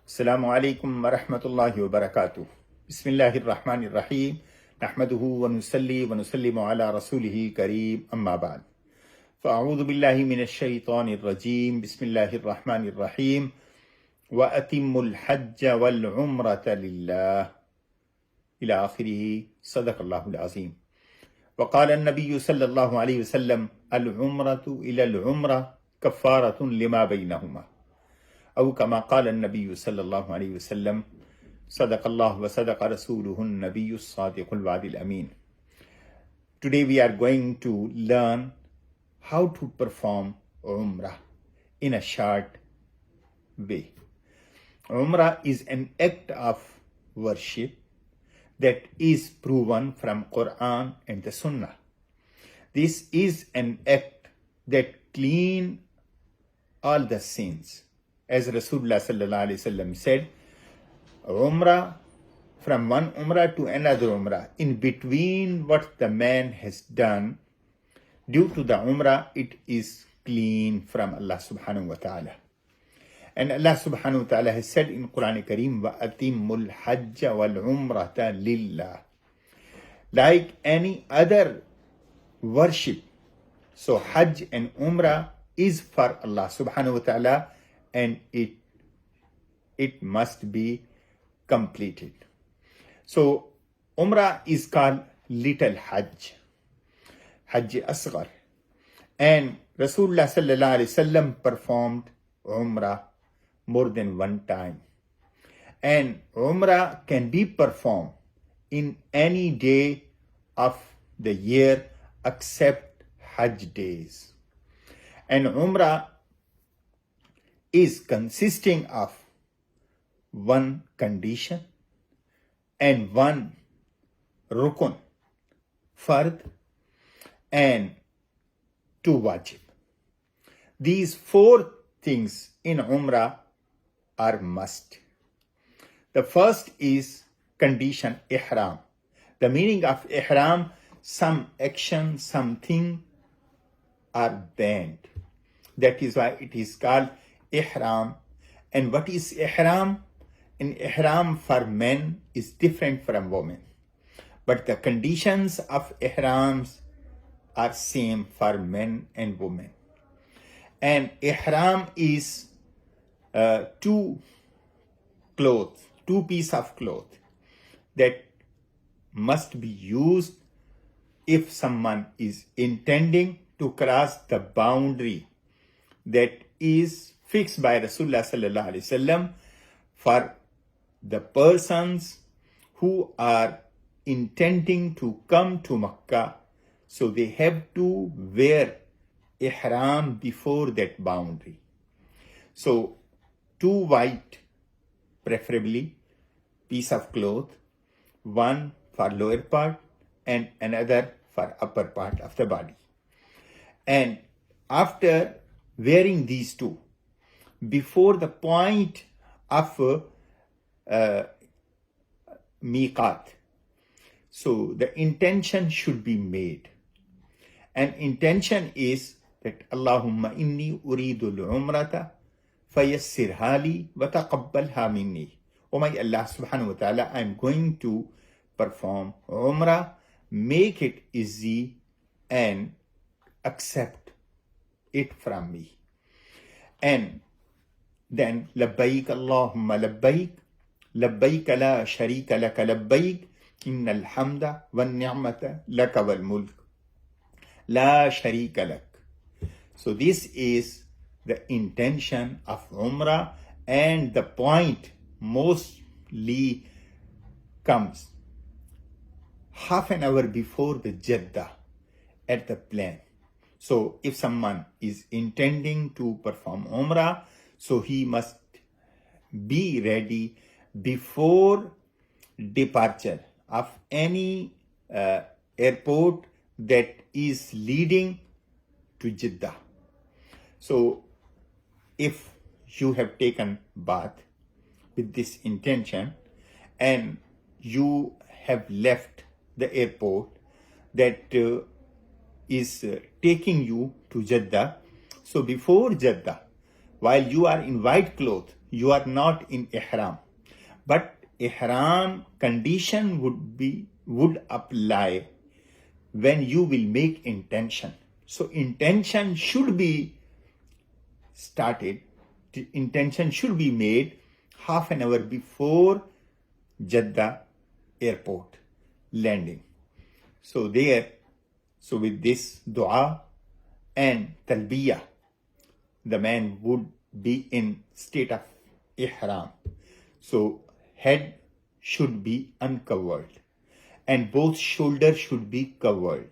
Assalamu alaikum wa rahmatullahi wa barakatuh. Bismillahir Rahmanir Rahim. Nahmaduhu wa nusalli wa nusallimu ala rasulihi kareem amma ba'd. فأعوذ بالله من الشيطان الرجيم بسم الله الرحمن الرحيم وأتم الحج والعمرة لله إلى آخره صدق الله العظيم. وقال النبي صلى الله عليه وسلم العمرة إلى العمرة كفارة لما بينهما أو كما قال النبي صلى الله عليه وسلم صدق الله وصدق رسوله النبي الصادق الوعد الأمين. Today we are going to learn how to perform Umrah in a short way. Umrah is an act of worship that is proven from Quran and the Sunnah. This is an act that clean all the sins. As Rasulullah sallallahu alaihi wasallam said, Umrah, from one Umrah to another Umrah, in between what the man has done, due to the Umrah, it is clean from Allah subhanahu wa ta'ala. And Allah subhanahu wa ta'ala has said in Quran Kareem, وَأَتِمُّ الْحَجَّ وَالْعُمْرَةَ لِلَّهِ. Like any other worship, so Hajj and Umrah is for Allah subhanahu wa ta'ala, and it must be completed. So Umrah is called Little Hajj, Hajj Asghar. And Rasulullah sallallahu alaihi wasallam performed Umrah more than one time. And Umrah can be performed in any day of the year except Hajj days. And Umrah is consisting of one condition and one rukun, fard, and two wajib. These four things in Umrah are must. The first is condition ihram. The meaning of ihram, some action, something are banned. That is why it is called ihram. And what is ihram? In ihram for men is different from women. But the conditions of ihrams are same for men and women. And ihram is two piece of cloth that must be used if someone is intending to cross the boundary that is fixed by Rasulullah sallallahu alaihi wasallam for the persons who are intending to come to Makkah. So they have to wear ihram before that boundary. So two white, preferably, piece of cloth, one for lower part and another for upper part of the body. And after wearing these two, before the point of miqat, so the intention should be made. And intention is that Allahumma inni uridul umrata fayassirha li wa taqabbalha minni. Oh my Allah subhanahu wa ta'ala, I'm going to perform Umrah, make it easy and accept it from me. And then labbaik Allahumma labbaik, labbaik la sharika laka labbaik, innal hamda wan ni'mata laka wal mulk la sharika lak. So this is the intention of Umrah, and the point mostly comes half an hour before the Jeddah at the plane. So if someone is intending to perform Umrah, so he must be ready before departure of any airport that is leading to Jeddah. So if you have taken bath with this intention and you have left the airport that is taking you to Jeddah, so before Jeddah, while you are in white cloth, you are not in ihram. But ihram condition would apply when you will make intention. So intention should be started, the intention should be made half an hour before Jeddah airport landing. So with this dua and talbiyah, the man would be in state of ihram. So head should be uncovered and both shoulders should be covered,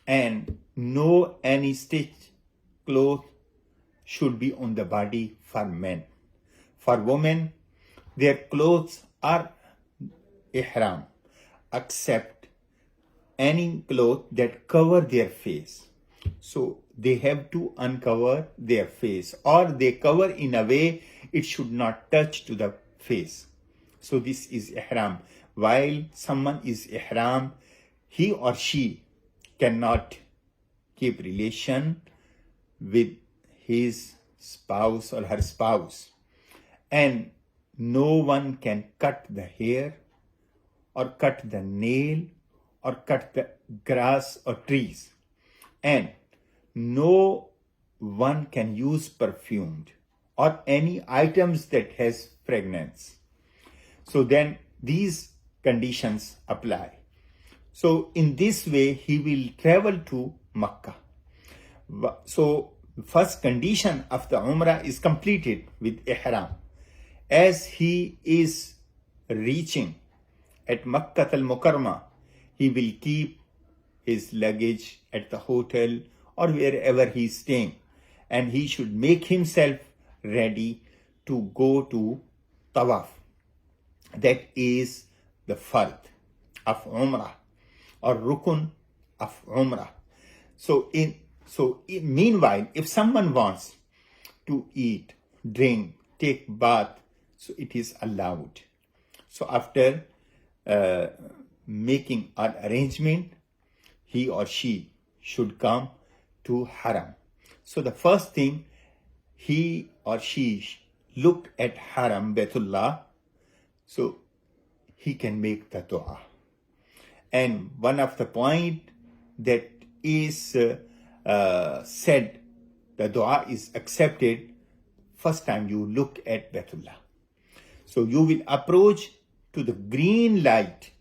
and no any stitch cloth should be on the body for men. For women, their clothes are ihram, except any cloth that cover their face. So they have to uncover their face, or they cover in a way it should not touch to the face. So this is ihram. While someone is ihram, he or she cannot keep relation with his spouse or her spouse, and no one can cut the hair or cut the nail or cut the grass or trees, and no one can use perfumed or any items that has fragrance. So then these conditions apply. So in this way he will travel to Makkah. So first condition of the Umrah is completed with ihram. As he is reaching at Makkah al-Mukarramah, he will keep his luggage at the hotel or wherever he is staying, and he should make himself ready to go to Tawaf. That is the fard of Umrah or rukun of Umrah. Meanwhile, if someone wants to eat, drink, take bath, so it is allowed. So after making an arrangement, he or she should come to Haram. So the first thing, he or she looked at Haram, Baitullah, so he can make the dua. And one of the point that is said, the dua is accepted first time you look at Baitullah. So you will approach to the green light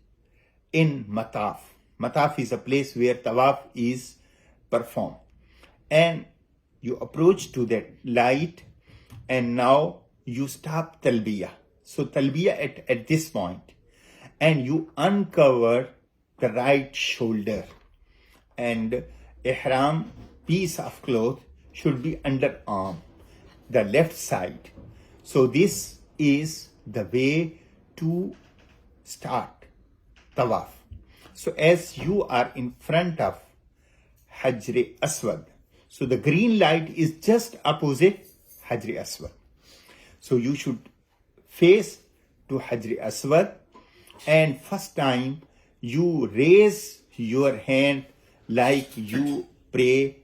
in Mataf. Mataf is a place where Tawaf is performed. And you approach to that light, and now you stop talbiyah. So talbiyah at this point, and you uncover the right shoulder, and ihram piece of cloth should be under arm, the left side. So this is the way to start Tawaf. So as you are in front of Hajr Aswad, so the green light is just opposite Hajr Aswad. So you should face to Hajr Aswad, and first time you raise your hand like you pray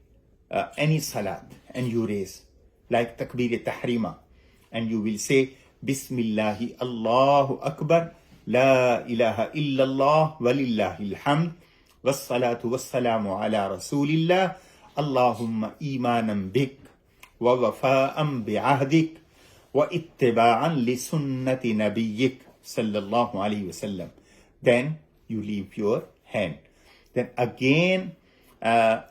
any salat, and you raise like takbir tahrima, and you will say Bismillahi Allahu Akbar, La ilaha illallah walillahil hamd, wassalatu wassalamu ala rasulillah, Allahumma imanan bik wa wafa'an bi'ahdik wa ittiba'an li sunnati nabiyyik sallallahu alayhi wasallam. Then you leave your hand. Then again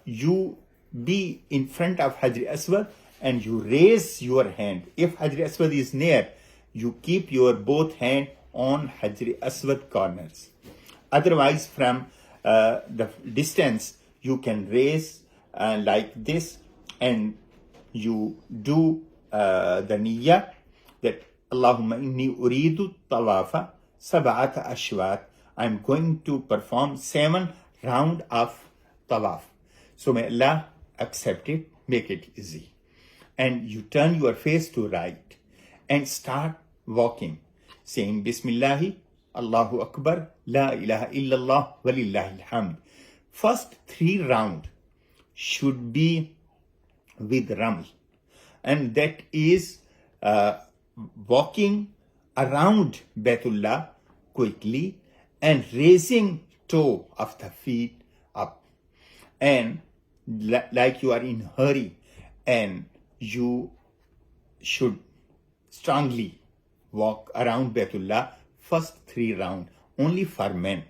you be in front of Hajr Aswad and you raise your hand. If Hajr Aswad is near, you keep your both hand on Hajr Aswad corners. Otherwise, from the distance, you can raise like this, and you do the niyyah that Allahumma inni uridu tawafa sab'ata ashwat. I'm going to perform 7 rounds of tawaf. So may Allah accept it, make it easy. And you turn your face to right and start walking, saying Bismillahi, Allahu Akbar, La ilaha illallah, walillahil hamd. First 3 rounds should be with Raml, and that is walking around Baitullah quickly and raising toe of the feet up, and like you are in hurry, and you should strongly walk around Baitullah first 3 rounds only for men,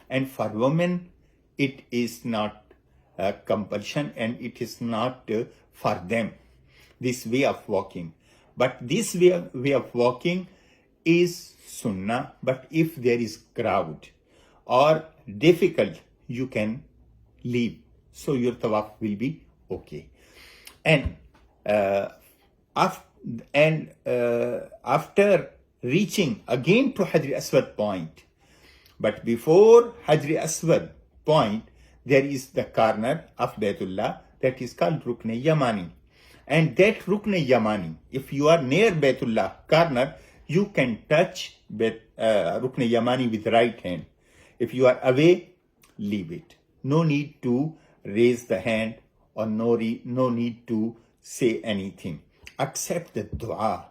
and for women it is not a compulsion and it is not for them this way of walking. But this way of walking is sunnah, but if there is crowd or difficult, you can leave, so your tawaf will be okay. And after reaching again to Hajr Aswad point, but before Hajr Aswad point, there is the corner of Baitullah that is called Rukn Yamani. And that Rukn Yamani, if you are near Baitullah corner, you can touch Rukn Yamani with right hand. If you are away, leave it. No need to raise the hand or no need to say anything except the dua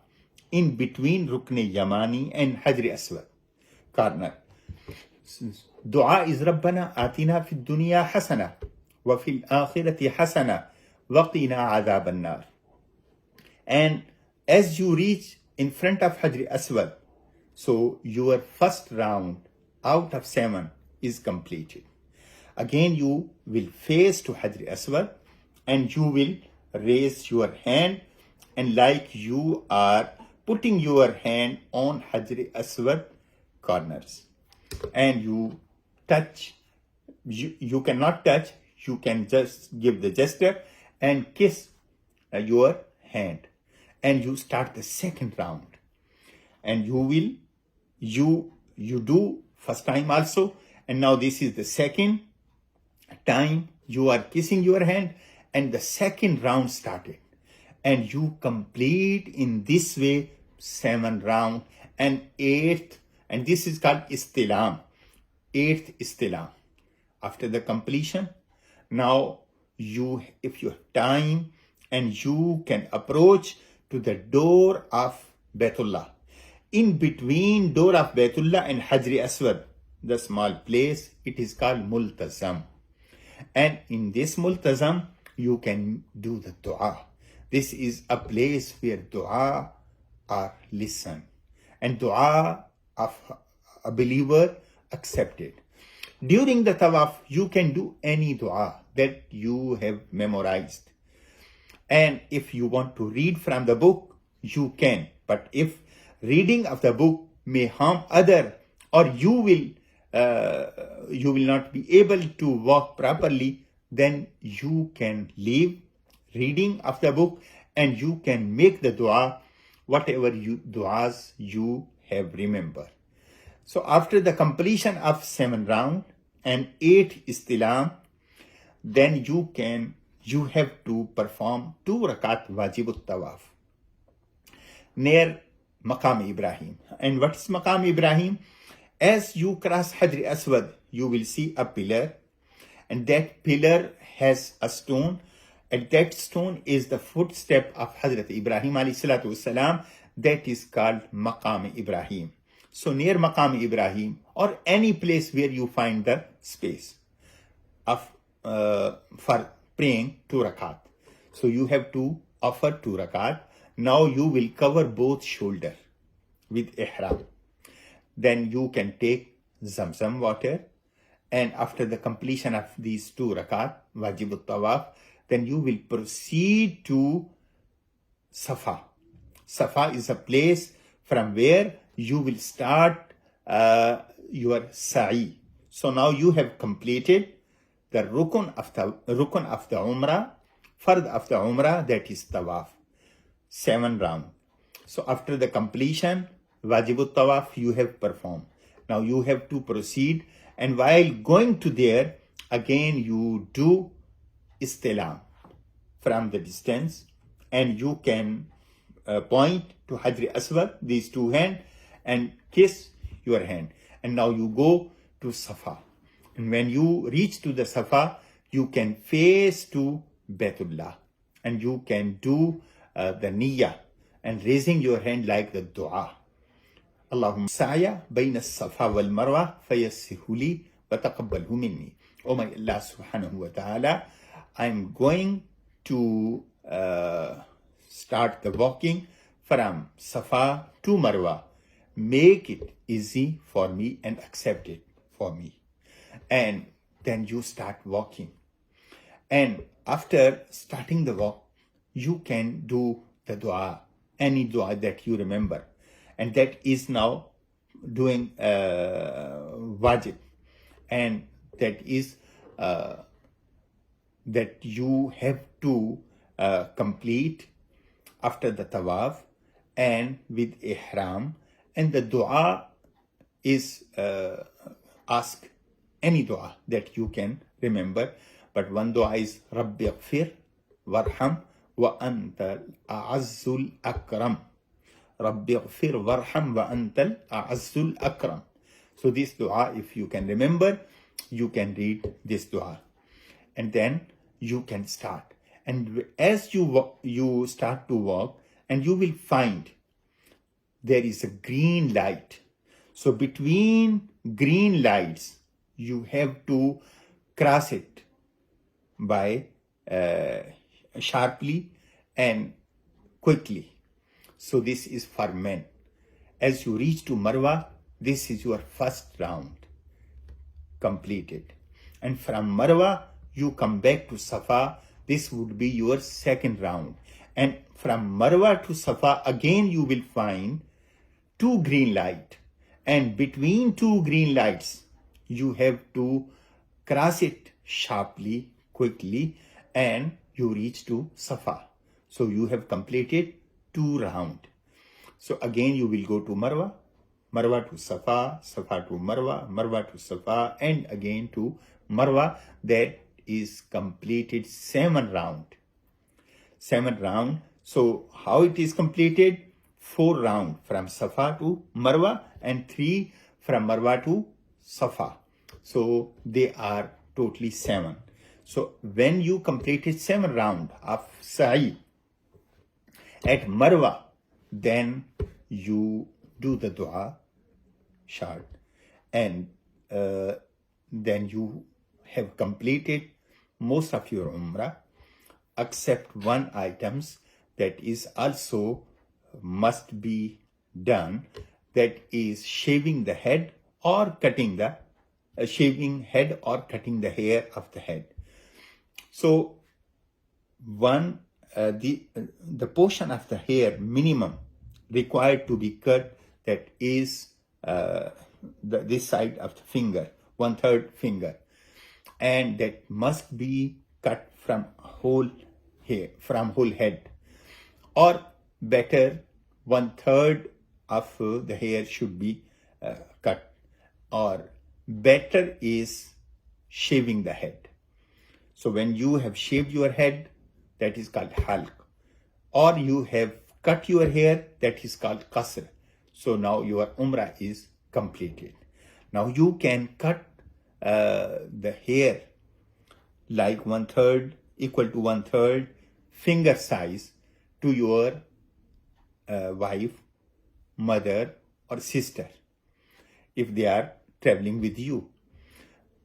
in between Rukn Yamani and Hajr Aswad corner. Dua is Rabbana atina fid dunya hasana wa fil akhirati hasana wa qina adhaban nar. And as you reach in front of Hajr Aswad, so your first round out of 7 is completed. Again you will face to Hajr Aswad and you will raise your hand, and like you are putting your hand on Hajr Aswad corners, and you touch, you cannot touch, you can just give the gesture and kiss your hand, and you start the second round. And you do first time also, and now this is the second time you are kissing your hand, and the second round started, and you complete in this way 7 round, and 8th, and this is called istilam, 8th istilam. After the completion, now if you have time, and you can approach to the door of Baitullah. In between door of Baitullah and Hajr Aswad, the small place, it is called Multazam. And in this Multazam, you can do the dua. This is a place where dua are listened, and dua of a believer accepted. During the tawaf, you can do any dua that you have memorized. And if you want to read from the book, you can. But if reading of the book may harm other, or you will not be able to walk properly, then you can leave reading of the book and you can make the dua, whatever duas you have remembered. So after the completion of 7 round and 8 istilam, then you have to perform 2 rakat wajibut tawaf near Maqam Ibrahim. And what is Maqam Ibrahim? As you cross Hajr Aswad, you will see a pillar, and that pillar has a stone, and that stone is the footstep of Hazrat Ibrahim alayhi salatu wasalam. That is called Maqam Ibrahim. So near Maqam Ibrahim, or any place where you find the space of for praying 2 rakat. So you have to offer 2 rakat. Now you will cover both shoulders with ihram. Then you can take Zamzam water, and after the completion of these 2 rakat, wajibut tawaf, then you will proceed to Safa. Safa is a place from where you will start your sa'i. So now you have completed the rukun of the Umrah, fard of the Umrah, that is tawaf, 7 round. So after the completion, wajibut tawaf you have performed. Now you have to proceed, and while going to there, again you do istilam from the distance, and you can point to Hajr Aswad, these 2 hands, and kiss your hand. And now you go to Safa. And when you reach to the Safa, you can face to Baitullah, and you can do the niyyah, and raising your hand like the dua. Allahumma sa'ya bayna as-safa wal marwa fayassirhu li wa taqabbalhu minni. Oh my Allah subhanahu wa ta'ala, I'm going to start the walking from Safa to Marwa. Make it easy for me and accept it for me. And then you start walking. And after starting the walk, you can do the dua, any dua that you remember. And that is now doing wajib. And that is that you have to complete after the tawaf and with ihram. And the dua is ask any dua that you can remember. But one dua is Rabbi Ighfir Warham wa Antal A'azzul Akram. Rabbi Ighfir Warham wa Antal A'azzul Akram. So this dua, if you can remember, you can read this dua. And then you can start. And as you start to walk, and you will find there is a green light. So between green lights, you have to cross it by sharply and quickly. So this is for men. As you reach to Marwa, this is your first round completed. And from Marwa, you come back to Safa. This would be your second round. And from Marwa to Safa, again you will find two green lights. And between two green lights, you have to cross it sharply, quickly, and you reach to Safa. So you have completed 2 rounds. So again you will go to Marwa, Marwa to Safa, Safa to Marwa, Marwa to Safa, and again to Marwa. That is completed 7 rounds. 7 rounds. So how it is completed? 4 rounds from Safa to Marwa and 3 from Marwa to Safa. So they are totally 7. So when you completed 7 rounds of Sa'i at Marwa, then you do the dua short, and then you have completed most of your Umrah, except one items that is also must be done, that is shaving the head or cutting the shaving head or cutting the hair of the head. So one the portion of the hair minimum required to be cut, that is this side of the finger, 1/3 finger, and that must be cut from whole hair, from whole head, or better 1/3 of the hair should be cut, or better is shaving the head. So when you have shaved your head, that is called halq, or you have cut your hair, that is called qasr. So now your Umrah is completed. Now you can cut the hair like 1/3, equal to 1/3 finger size to your wife, mother, or sister if they are traveling with you.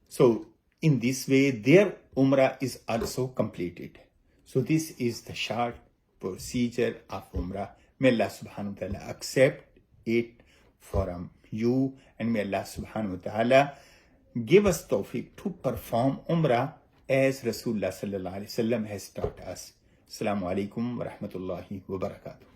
So in this way, their Umrah is also completed. So this is the short procedure of Umrah. May Allah subhanahu wa ta'ala accept it from you, and may Allah subhanahu wa ta'ala give us tawfiq to perform Umrah as Rasulullah sallallahu alaihi wasallam has taught us. Assalamu alaikum wa rahmatullahi wa barakatuh.